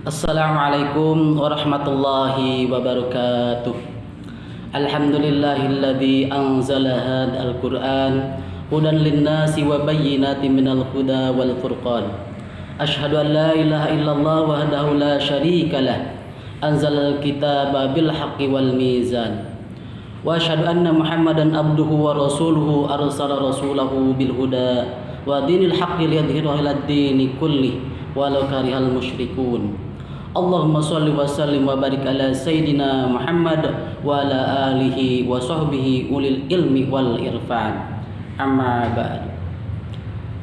Assalamualaikum warahmatullahi wabarakatuh. Alhamdulillahilladzi anzala hadzal Qur'an hudan linnasi wa bayyinatin minal huda wal furqan. Asyhadu an la ilaha illallah wahdahu la syarika lah. Anzalal kitaba bil haqqi wal mizan. Wa asyhadu anna Muhammadan abduhu wa rasuluhu arsala rasulahu bil huda wa dinil haqqi liyadhhirahu 'alad dini kulli walau karihal musyrikun. Allahumma shalli wa sallim wa barik ala sayyidina Muhammad wa ala alihi wa sahbihi ulil ilmi wal irfan. Amma ba'du.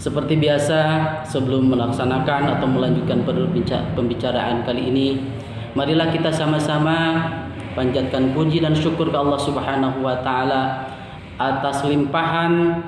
Seperti biasa, sebelum melaksanakan atau melanjutkan pembicaraan kali ini, marilah kita sama-sama panjatkan puji dan syukur ke Allah Subhanahu wa taala atas limpahan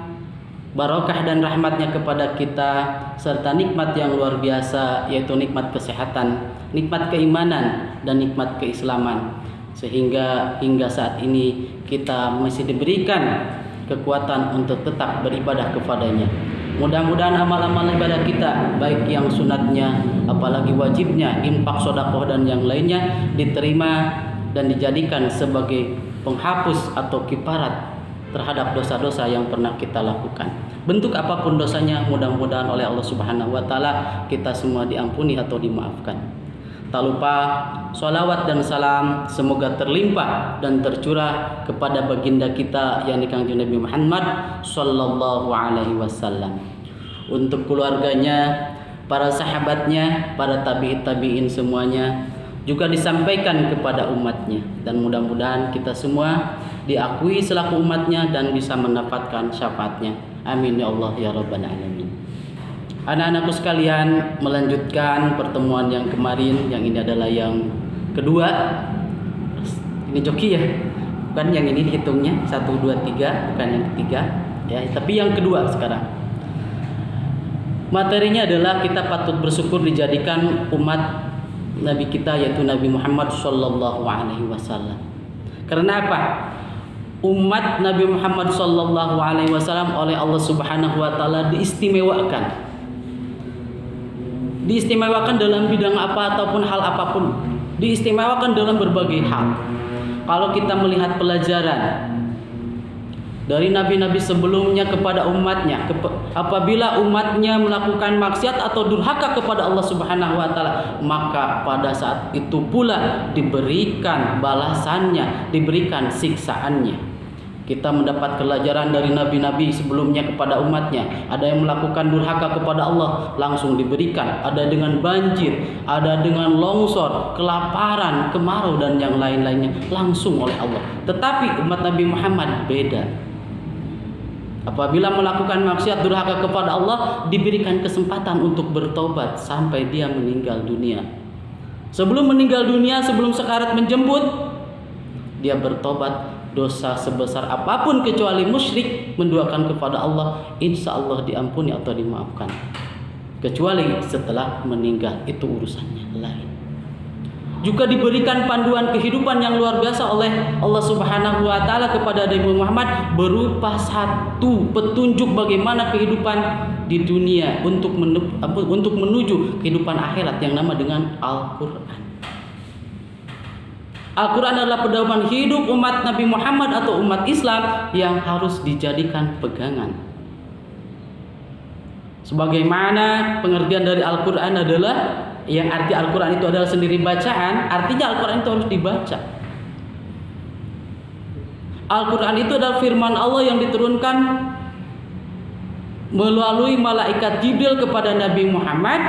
barokah dan rahmatnya kepada kita, serta nikmat yang luar biasa, yaitu nikmat kesehatan, nikmat keimanan, dan nikmat keislaman, sehingga hingga saat ini kita masih diberikan kekuatan untuk tetap beribadah kepadanya. Mudah-mudahan amal-amal ibadah kita, baik yang sunatnya apalagi wajibnya, infak, sedekah dan yang lainnya, diterima dan dijadikan sebagai penghapus atau kifarat terhadap dosa-dosa yang pernah kita lakukan. Bentuk apapun dosanya, mudah-mudahan oleh Allah Subhanahu wa taala kita semua diampuni atau dimaafkan. Tak lupa sholawat dan salam semoga terlimpah dan tercurah kepada baginda kita yang Kanjeng Nabi Muhammad sallallahu alaihi wasallam, untuk keluarganya, para sahabatnya, para tabi'in semuanya, juga disampaikan kepada umatnya, dan mudah-mudahan kita semua diakui selaku umatnya dan bisa mendapatkan syafaatnya. Amin ya Allah ya Rabbal Alamin. Anak-anakku sekalian, melanjutkan pertemuan yang kemarin, yang ini adalah yang kedua. Ini joki ya, bukan yang ini dihitungnya 1, 2, 3, bukan yang ketiga ya, tapi yang kedua sekarang. Materinya adalah kita patut bersyukur dijadikan umat Nabi kita, yaitu Nabi Muhammad sallallahu alaihi wasallam. Karena apa? Umat Nabi Muhammad sallallahu alaihi wasallam oleh Allah Subhanahu wa taala diistimewakan. Diistimewakan dalam bidang apa ataupun hal apapun. Diistimewakan dalam berbagai hal. Kalau kita melihat pelajaran dari nabi-nabi sebelumnya kepada umatnya, apabila umatnya melakukan maksiat atau durhaka kepada Allah Subhanahu wa taala, maka pada saat itu pula diberikan balasannya, diberikan siksaannya. Kita mendapat pelajaran dari nabi-nabi sebelumnya kepada umatnya. Ada yang melakukan durhaka kepada Allah, langsung diberikan. Ada dengan banjir, ada dengan longsor, kelaparan, kemarau dan yang lain-lainnya, langsung oleh Allah. Tetapi umat Nabi Muhammad beda. Apabila melakukan maksiat durhaka kepada Allah, diberikan kesempatan untuk bertobat sampai dia meninggal dunia. Sebelum meninggal dunia, sebelum sekarat menjemput, dia bertobat. Dosa sebesar apapun kecuali musyrik, mendoakan kepada Allah, insya Allah diampuni atau dimaafkan. Kecuali setelah meninggal, itu urusannya lain. Juga diberikan panduan kehidupan yang luar biasa oleh Allah Subhanahu wa taala kepada Nabi Muhammad, berupa satu petunjuk bagaimana kehidupan di dunia untuk menuju kehidupan akhirat yang nama dengan Al-Qur'an. Al-Quran adalah pedoman hidup umat Nabi Muhammad atau umat Islam yang harus dijadikan pegangan. Sebagaimana pengertian dari Al-Quran adalah, yang arti Al-Quran itu adalah sendiri bacaan, artinya Al-Quran itu harus dibaca. Al-Quran itu adalah firman Allah yang diturunkan melalui malaikat Jibril kepada Nabi Muhammad,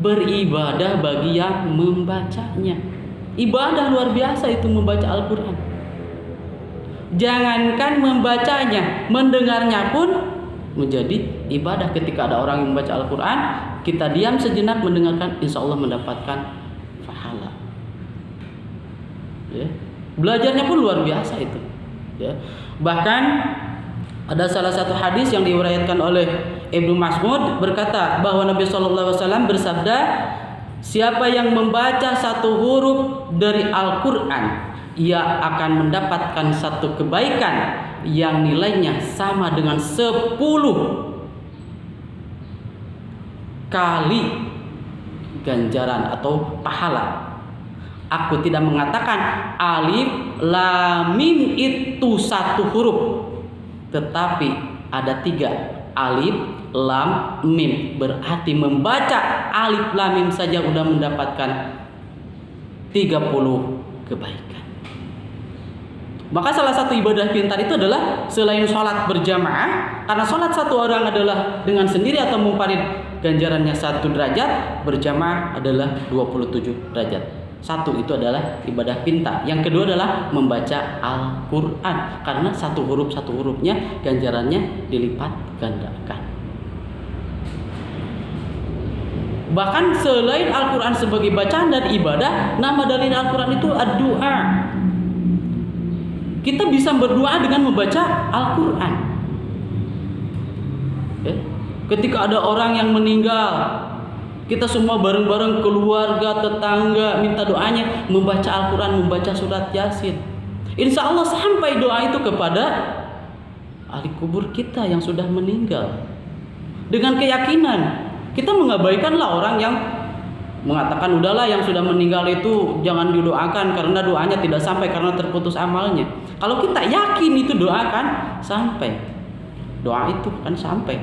beribadah bagi yang membacanya. Ibadah luar biasa itu membaca Al-Quran. Jangankan membacanya, mendengarnya pun menjadi ibadah. Ketika ada orang yang membaca Al-Quran, kita diam sejenak mendengarkan, insya Allah mendapatkan pahala. Ya. Belajarnya pun luar biasa itu. Ya. Bahkan ada salah satu hadis yang diriwayatkan oleh Ibnu Mas'ud berkata bahwa Nabi SAW bersabda, siapa yang membaca satu huruf dari Al-Quran, ia akan mendapatkan satu kebaikan yang nilainya sama dengan 10 kali ganjaran atau pahala. Aku tidak mengatakan alif lam mim itu satu huruf, tetapi ada 3 alif lam mim, berarti membaca alif lam mim saja sudah mendapatkan 30 kebaikan. Maka salah satu ibadah pintar itu adalah selain sholat berjamaah, karena sholat satu orang adalah dengan sendiri atau munfarid ganjarannya 1 derajat, berjamaah adalah 27 derajat. 1 itu adalah ibadah pintar. Yang kedua adalah membaca Al-Quran, karena satu hurufnya ganjarannya dilipat gandakan. Bahkan selain Al-Quran sebagai bacaan dan ibadah, nama dari Al-Quran itu ad-du'a. Kita bisa berdoa dengan membaca Al-Quran. Ketika ada orang yang meninggal, kita semua bareng-bareng keluarga, tetangga minta doanya, membaca Al-Quran, membaca surat Yasin. Insya Allah sampai doa itu kepada ahli kubur kita yang sudah meninggal. Dengan keyakinan, kita mengabaikanlah orang yang mengatakan udahlah yang sudah meninggal itu jangan didoakan karena doanya tidak sampai karena terputus amalnya. Kalau kita yakin itu doakan sampai, doa itu kan sampai.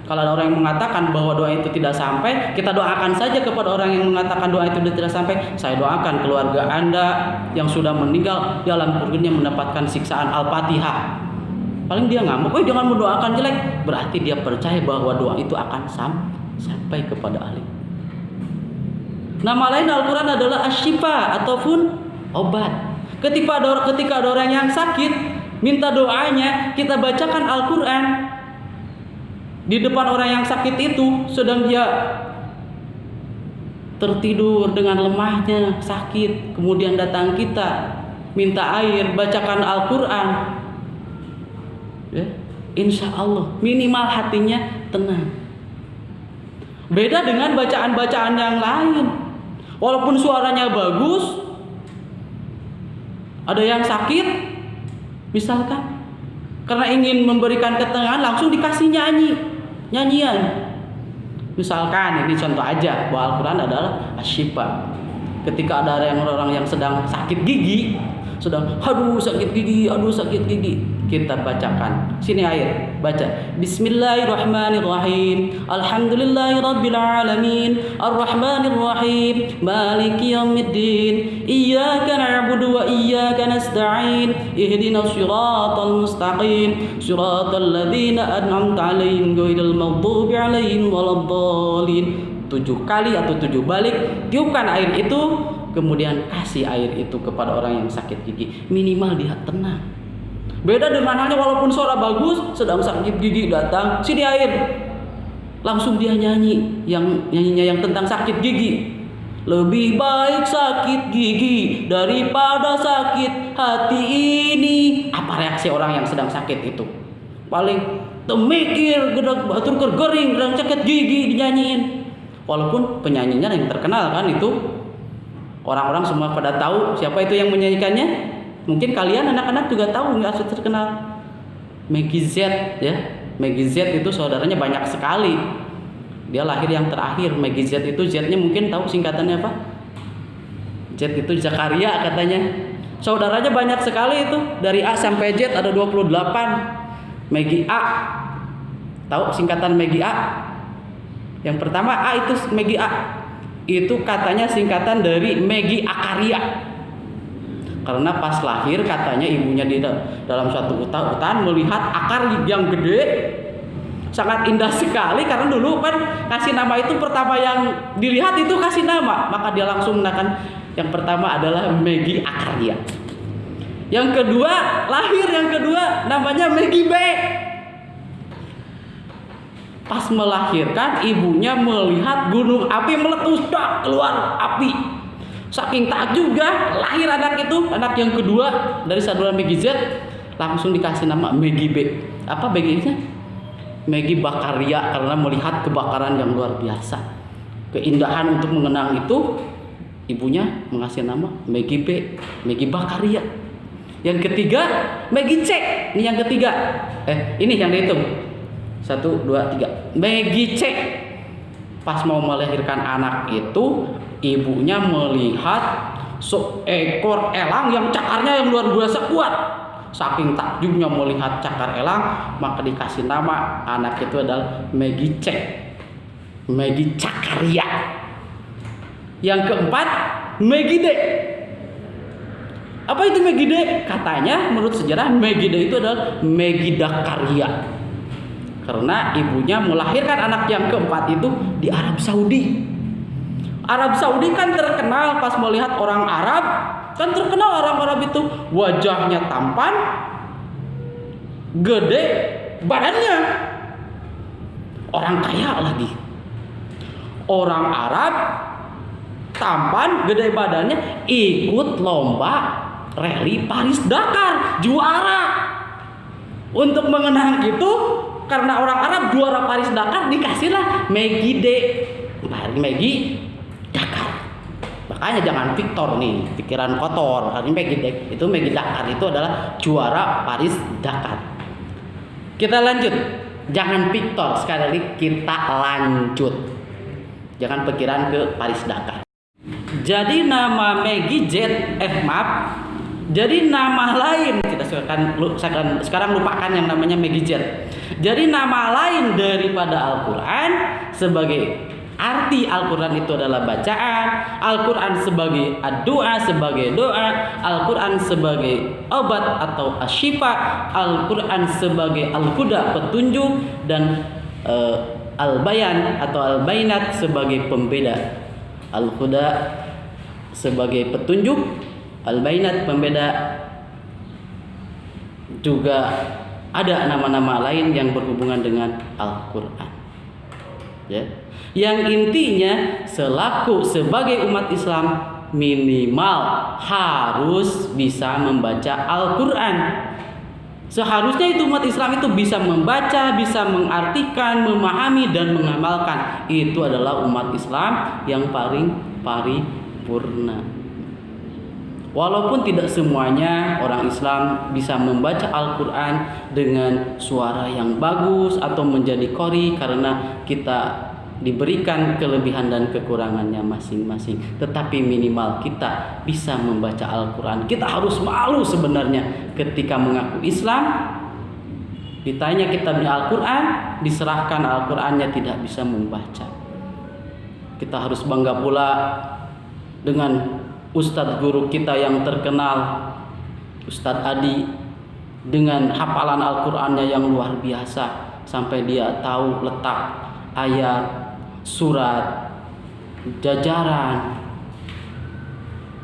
Kalau ada orang yang mengatakan bahwa doa itu tidak sampai, kita doakan saja kepada orang yang mengatakan doa itu tidak sampai. Saya doakan keluarga Anda yang sudah meninggal di alam kuburnya mendapatkan siksaan Al-Fatihah. Paling dia ngamuk, jangan mendoakan jelek. Berarti dia percaya bahwa doa itu akan sampai kepada ahli. Nama lain Al-Quran adalah asy-syifa ataupun obat. Ketika ada orang yang sakit, minta doanya, kita bacakan Al-Quran. Di depan orang yang sakit itu sedang dia tertidur dengan lemahnya, sakit, kemudian datang kita minta air, bacakan Al-Quran, insya Allah minimal hatinya tenang. Beda dengan bacaan-bacaan yang lain, walaupun suaranya bagus, ada yang sakit misalkan, karena ingin memberikan ketenangan langsung dikasih nyanyian. Misalkan ini contoh aja bahwa Al-Quran adalah asy-syifa. Ketika ada orang yang sedang sakit gigi, aduh sakit gigi, kita bacakan. Sini ayat, baca. Bismillahirrahmanirrahim. Alhamdulillahirabbil alamin. Arrahmanirrahim. Maliki yaumiddin. Iyyaka na'budu wa iyyaka nasta'in. Ihdinas siratal mustaqim. Siratal ladzina an'amta 'alaihim ghairil maghdubi 'alaihim waladdallin. 7 kali atau 7 balik tiupkan air itu, kemudian kasih air itu kepada orang yang sakit gigi, minimal dia tenang. Beda dengan halnya walaupun suara bagus, sedang sakit gigi datang, sini air, langsung dia nyanyinya yang tentang sakit gigi. Lebih baik sakit gigi daripada sakit hati ini. Apa reaksi orang yang sedang sakit itu? Paling temikir, batur kergering, sedang sakit gigi dinyanyiin. Walaupun penyanyinya yang terkenal kan itu, orang-orang semua pada tahu siapa itu yang menyanyikannya. Mungkin kalian anak-anak juga tahu, nggak terkenal. Maggie Z ya. Maggie Z itu saudaranya banyak sekali. Dia lahir yang terakhir. Maggie Z itu Z-nya mungkin tahu singkatannya apa? Z itu Zakaria katanya. Saudaranya banyak sekali itu. Dari A sampai Z ada 28. Maggie A. Tahu singkatan Maggie A? Yang pertama A itu Maggie A. Itu katanya singkatan dari Maggie Akaria. Karena pas lahir katanya ibunya di dalam suatu hutan melihat akar yang gede, sangat indah sekali. Karena dulu kan kasih nama itu pertama yang dilihat itu kasih nama, maka dia langsung menakan yang pertama adalah Maggie Akaria. Yang kedua lahir yang kedua namanya Maggie B. Pas melahirkan ibunya melihat gunung api meletus, keluar api. Saking takjubnya lahir anak itu, anak yang kedua dari saudara Maggie Z, langsung dikasih nama Maggie B. Apa Maggie-nya? Maggie Bakaria, karena melihat kebakaran yang luar biasa. Keindahan untuk mengenang itu, ibunya mengasih nama Maggie B, Maggie Bakaria. Yang ketiga Maggie C. Ini yang ketiga. Ini yang dihitung. 1, 2, 3. Maggie C. Pas mau melahirkan anak itu, ibunya melihat seekor elang yang cakarnya yang luar biasa kuat. Saking takjubnya melihat cakar elang, maka dikasih nama anak itu adalah Megicek Cakaria. Yang keempat, Megide. Apa itu Megide? Katanya menurut sejarah Megide itu adalah Megidakaria. Karena ibunya melahirkan anak yang keempat itu di Arab Saudi. Arab Saudi kan terkenal pas melihat orang Arab, kan terkenal orang Arab itu wajahnya tampan, gede badannya, orang kaya lagi. Orang Arab tampan, gede badannya, ikut lomba rally Paris Dakar, juara. Untuk mengenang itu, karena orang Arab juara Paris Dakar, dikasihlah Megide, Megi Dakar. Makanya jangan Victor nih, pikiran kotor. Ini Megide, itu Megi Dakar itu adalah juara Paris Dakar. Kita lanjut, jangan Victor, sekali lagi kita lanjut. Jangan pikiran ke Paris Dakar. Jadi nama jadi nama lain, kita sekarang lupakan yang namanya Megicet. Jadi nama lain daripada Al-Quran, sebagai arti Al-Quran itu adalah bacaan, Al-Quran sebagai doa, Al-Quran sebagai obat atau asyifa, Al-Quran sebagai al-huda, petunjuk, dan al-bayan atau al-bainat sebagai pembeda. Al-huda sebagai petunjuk, al-bainat pembeda. Juga ada nama-nama lain yang berhubungan dengan Al-Quran, ya. Yang intinya sebagai umat Islam minimal harus bisa membaca Al-Quran. Seharusnya itu umat Islam itu bisa membaca, bisa mengartikan, memahami, dan mengamalkan. Itu adalah umat Islam yang paling paripurna. Walaupun tidak semuanya orang Islam bisa membaca Al-Quran dengan suara yang bagus atau menjadi qori, karena kita diberikan kelebihan dan kekurangannya masing-masing. Tetapi minimal kita bisa membaca Al-Quran. Kita harus malu sebenarnya ketika mengaku Islam, ditanya kitabnya Al-Quran, diserahkan Al-Qurannya tidak bisa membaca. Kita harus bangga pula dengan Ustadz guru kita yang terkenal, Ustadz Adi, dengan hafalan Al-Qurannya yang luar biasa, sampai dia tahu letak ayat, surat, jajaran,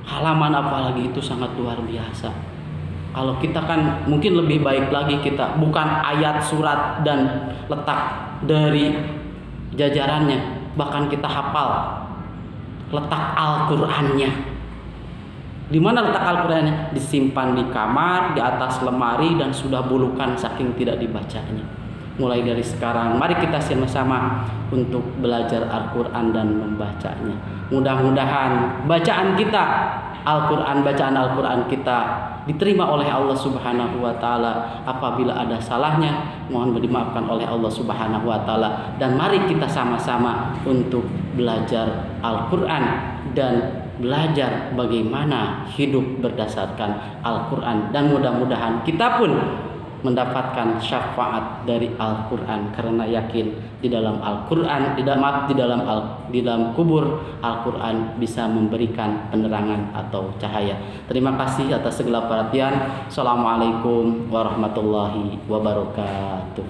halaman, apalagi itu sangat luar biasa. Kalau kita kan mungkin lebih baik lagi, kita bukan ayat, surat, dan letak dari jajarannya, bahkan kita hafal letak Al-Qurannya. Di mana letak Al-Qurannya? Disimpan di kamar, di atas lemari, dan sudah bulukan saking tidak dibacanya. Mulai dari sekarang, mari kita sama-sama untuk belajar Al-Quran dan membacanya. Mudah-mudahan bacaan kita bacaan Al-Quran kita diterima oleh Allah Subhanahu wa Ta'ala. Apabila ada salahnya, mohon dimaafkan oleh Allah Subhanahu wa Ta'ala. Dan mari kita sama-sama untuk belajar Al-Quran dan belajar bagaimana hidup berdasarkan Al-Quran. Dan mudah-mudahan kita pun mendapatkan syafaat dari Al-Quran, karena yakin di dalam Al-Quran, di dalam kubur Al-Quran bisa memberikan penerangan atau cahaya. Terima kasih atas segala perhatian. Assalamualaikum warahmatullahi wabarakatuh.